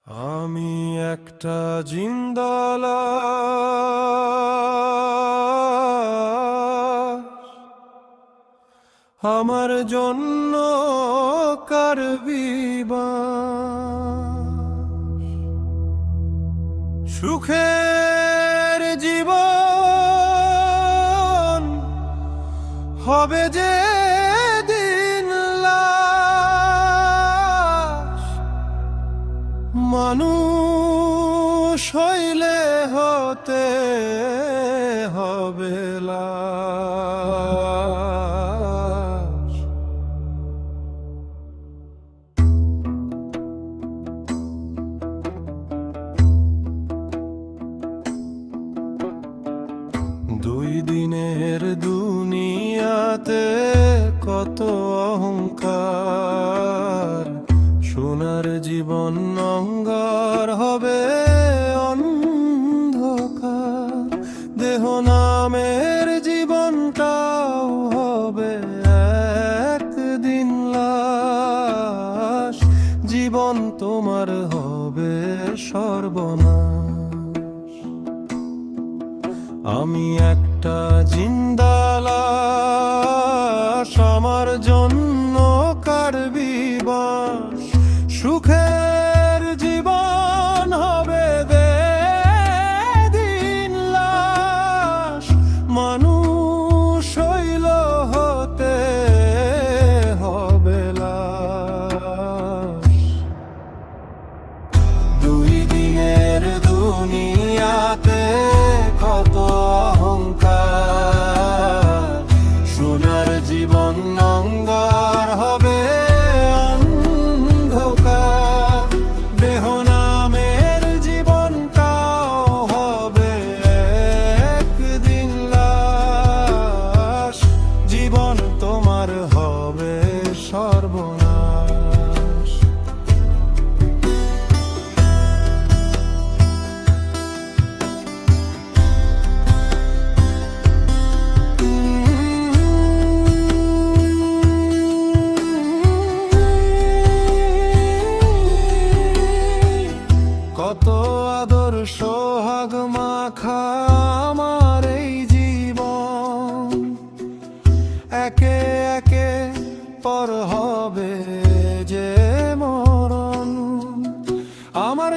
আমি একটা জিন্দা লাশ, আমার জন্য কারবি সুখের জীবন হবে যে দিন লাশ, মানুষ হইলে হতে হবে লাশ। দুই দিনের দুনিয়াতে কত অহংকার, সোনার জীবন অঙ্গার হবে অন্ধকার। দেহ নামের জীবনটাও হবে একদিন লাশ, জীবন তোমার হবে সর্বনাশ। আমি একটা জিন্দা লাশ, আমার জন্য কারবি বাস, সুখের জীবন হবে দিন লাশ, মানুষ হইল হতে হবে লাশ। দুই দিনের দুনিয়াতে কত অহংকার, সোনার জীবন অঙ্গার হবে অন্ধকার। দেহ নামের জীবনটাও হবে একদিন লাশ, জীবন তোমার হবে সর্বনাশ। কত আদর সোহাগ মাখা আমার এই জীবন, একে একে পর হবে যে মরণ। আমার